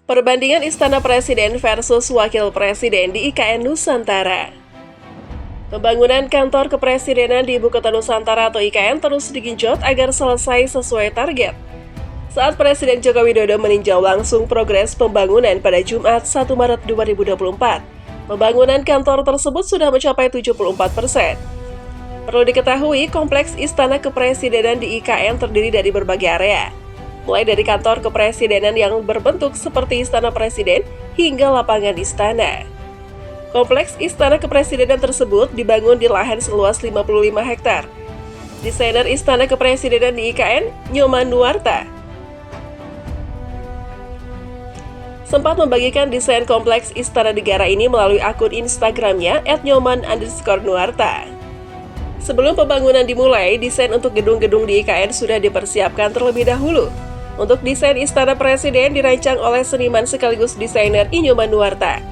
Perbandingan Istana Presiden versus Wakil Presiden di IKN Nusantara. Pembangunan kantor kepresidenan di Ibu Kota Nusantara atau IKN terus digenjot agar selesai sesuai target. Saat Presiden Joko Widodo meninjau langsung progres pembangunan pada Jumat 1 Maret 2024, pembangunan kantor tersebut sudah mencapai 74%. Perlu diketahui, kompleks Istana Kepresidenan di IKN terdiri dari berbagai area, mulai dari kantor kepresidenan yang berbentuk seperti Istana Presiden hingga lapangan istana. Kompleks Istana Kepresidenan tersebut dibangun di lahan seluas 55 hektar. Desainer Istana Kepresidenan di IKN, Nyoman Nuarta, sempat membagikan desain kompleks Istana Negara ini melalui akun Instagramnya @nyoman_nuarta. Sebelum pembangunan dimulai, desain untuk gedung-gedung di IKN sudah dipersiapkan terlebih dahulu. Untuk desain Istana Presiden dirancang oleh seniman sekaligus desainer Nyoman Nuarta.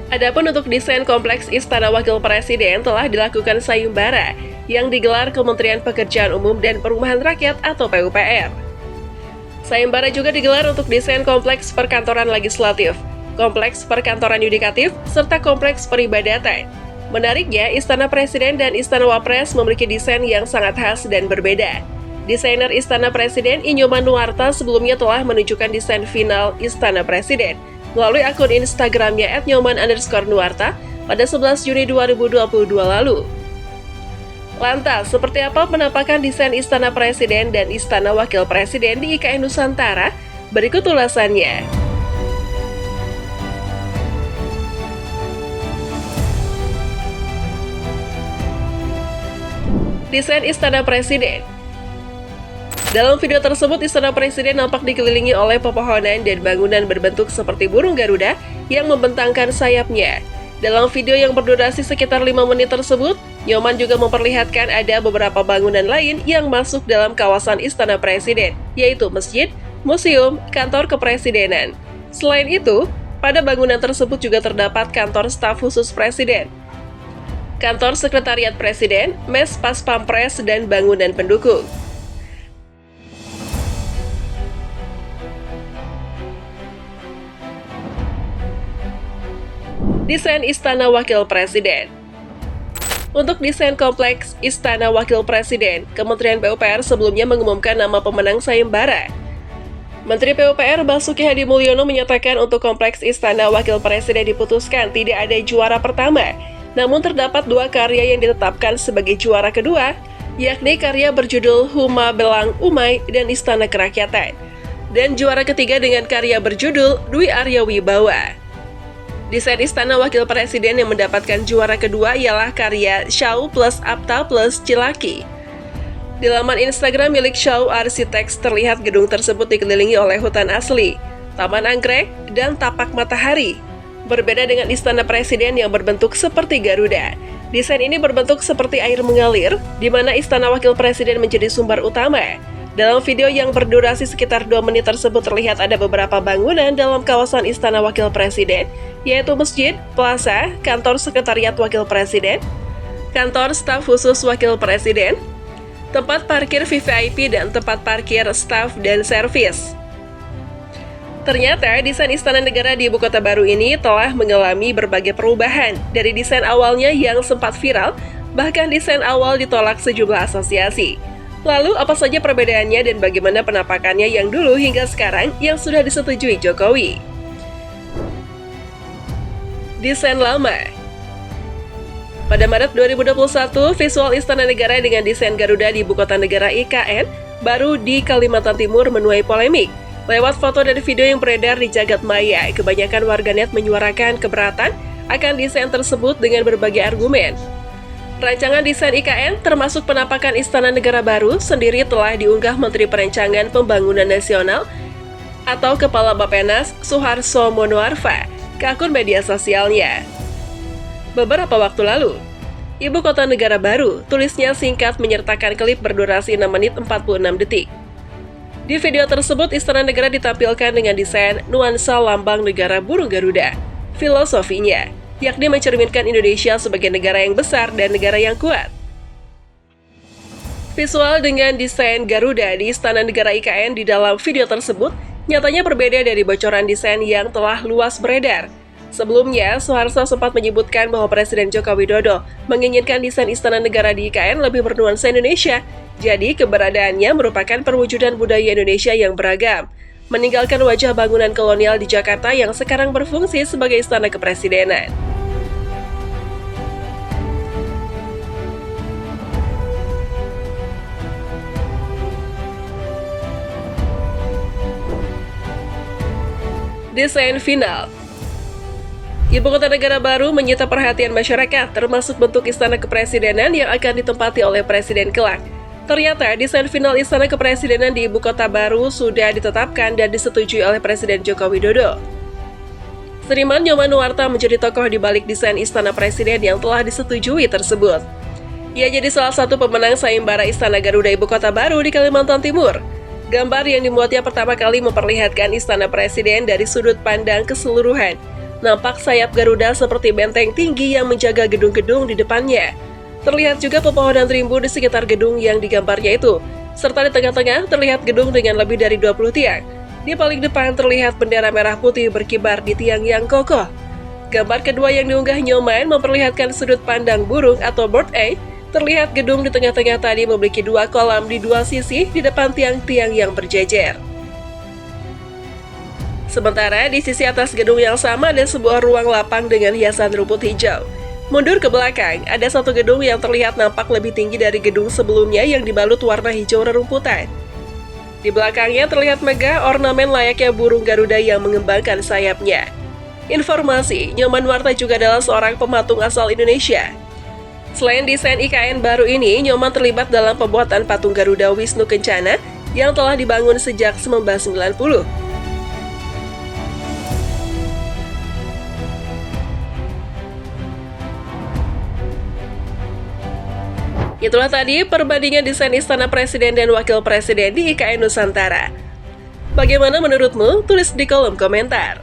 Adapun untuk desain kompleks Istana Wakil Presiden telah dilakukan sayembara yang digelar Kementerian Pekerjaan Umum dan Perumahan Rakyat atau PUPR. Sayembara juga digelar untuk desain kompleks perkantoran legislatif, kompleks perkantoran yudikatif, serta kompleks peribadatan. Menariknya, Istana Presiden dan Istana Wapres memiliki desain yang sangat khas dan berbeda. Desainer Istana Presiden Nyoman Nuarta sebelumnya telah menunjukkan desain final Istana Presiden melalui akun Instagramnya @nyoman_nuarta pada 11 Juni 2022 lalu. Lantas, seperti apa penampakan desain Istana Presiden dan Istana Wakil Presiden di IKN Nusantara? Berikut ulasannya. Desain Istana Presiden. Dalam video tersebut, Istana Presiden nampak dikelilingi oleh pepohonan dan bangunan berbentuk seperti burung Garuda yang membentangkan sayapnya. Dalam video yang berdurasi sekitar 5 menit tersebut, Nyoman juga memperlihatkan ada beberapa bangunan lain yang masuk dalam kawasan Istana Presiden, yaitu masjid, museum, kantor kepresidenan. Selain itu, pada bangunan tersebut juga terdapat kantor staf khusus Presiden, kantor sekretariat Presiden, mes pas pampres, dan bangunan pendukung. Desain Istana Wakil Presiden. Untuk desain kompleks Istana Wakil Presiden, Kementerian PUPR sebelumnya mengumumkan nama pemenang sayembara. Menteri PUPR Basuki Hadi Mulyono menyatakan untuk kompleks Istana Wakil Presiden diputuskan tidak ada juara pertama, namun terdapat 2 karya yang ditetapkan sebagai juara kedua, yakni karya berjudul Huma Belang Umay dan Istana Kerakyatan, dan juara ketiga dengan karya berjudul Dwi Arya Wibawa. Desain Istana Wakil Presiden yang mendapatkan juara kedua ialah karya Shaw plus Apta plus Cilaki. Di laman Instagram milik Shaw Architects terlihat gedung tersebut dikelilingi oleh hutan asli, taman anggrek, dan tapak matahari. Berbeda dengan Istana Presiden yang berbentuk seperti Garuda, desain ini berbentuk seperti air mengalir, di mana Istana Wakil Presiden menjadi sumber utama. Dalam video yang berdurasi sekitar 2 menit tersebut terlihat ada beberapa bangunan dalam kawasan Istana Wakil Presiden, yaitu masjid, plaza, kantor sekretariat Wakil Presiden, kantor staf khusus Wakil Presiden, tempat parkir VVIP, dan tempat parkir staf dan servis. Ternyata, desain Istana Negara di Ibu Kota baru ini telah mengalami berbagai perubahan dari desain awalnya yang sempat viral, bahkan desain awal ditolak sejumlah asosiasi. Lalu, apa saja perbedaannya dan bagaimana penampakannya yang dulu hingga sekarang yang sudah disetujui Jokowi? Desain lama. Pada Maret 2021, visual Istana Negara dengan desain Garuda di Ibu Kota Negara IKN baru di Kalimantan Timur menuai polemik. Lewat foto dan video yang beredar di jagat maya, kebanyakan warganet menyuarakan keberatan akan desain tersebut dengan berbagai argumen. Rancangan desain IKN, termasuk penampakan Istana Negara baru, sendiri telah diunggah Menteri Perencangan Pembangunan Nasional atau Kepala Bappenas Suharso Monoarfa ke akun media sosialnya. Beberapa waktu lalu, Ibu Kota Negara baru, tulisnya singkat menyertakan klip berdurasi 6 menit 46 detik. Di video tersebut, Istana Negara ditampilkan dengan desain nuansa lambang negara burung Garuda. Filosofinya, yakni mencerminkan Indonesia sebagai negara yang besar dan negara yang kuat. Visual dengan desain Garuda di Istana Negara IKN di dalam video tersebut Nyatanya berbeda dari bocoran desain yang telah luas beredar. Sebelumnya, Soeharto sempat menyebutkan bahwa Presiden Joko Widodo menginginkan desain Istana Negara di IKN lebih bernuansa Indonesia, jadi keberadaannya merupakan perwujudan budaya Indonesia yang beragam, meninggalkan wajah bangunan kolonial di Jakarta yang sekarang berfungsi sebagai Istana Kepresidenan. Desain final. Ibu kota negara baru menyita perhatian masyarakat, termasuk bentuk Istana Kepresidenan yang akan ditempati oleh Presiden kelak. Ternyata, desain final Istana Kepresidenan di ibu kota baru sudah ditetapkan dan disetujui oleh Presiden Joko Widodo. Seniman Nyoman Nuarta menjadi tokoh di balik desain Istana Presiden yang telah disetujui tersebut. Ia jadi salah satu pemenang sayembara Istana Garuda Ibu Kota Baru di Kalimantan Timur. Gambar yang dimuatnya pertama kali memperlihatkan Istana Presiden dari sudut pandang keseluruhan. Nampak sayap Garuda seperti benteng tinggi yang menjaga gedung-gedung di depannya. Terlihat juga pepohonan rimbun di sekitar gedung yang digambarnya itu. Serta di tengah-tengah terlihat gedung dengan lebih dari 20 tiang. Di paling depan terlihat bendera merah putih berkibar di tiang yang kokoh. Gambar kedua yang diunggah Nyoman memperlihatkan sudut pandang burung atau bird eye. Terlihat gedung di tengah-tengah tadi memiliki dua kolam di dua sisi di depan tiang-tiang yang berjejer. Sementara di sisi atas gedung yang sama ada sebuah ruang lapang dengan hiasan rumput hijau. Mundur ke belakang, ada satu gedung yang terlihat nampak lebih tinggi dari gedung sebelumnya yang dibalut warna hijau rerumputan. Di belakangnya terlihat megah ornamen layaknya burung Garuda yang mengembangkan sayapnya. Informasi, Nyoman Nuarta juga adalah seorang pematung asal Indonesia. Selain desain IKN baru ini, Nyoman terlibat dalam pembuatan patung Garuda Wisnu Kencana yang telah dibangun sejak 1990. Itulah tadi perbandingan desain Istana Presiden dan Wakil Presiden di IKN Nusantara. Bagaimana menurutmu? Tulis di kolom komentar.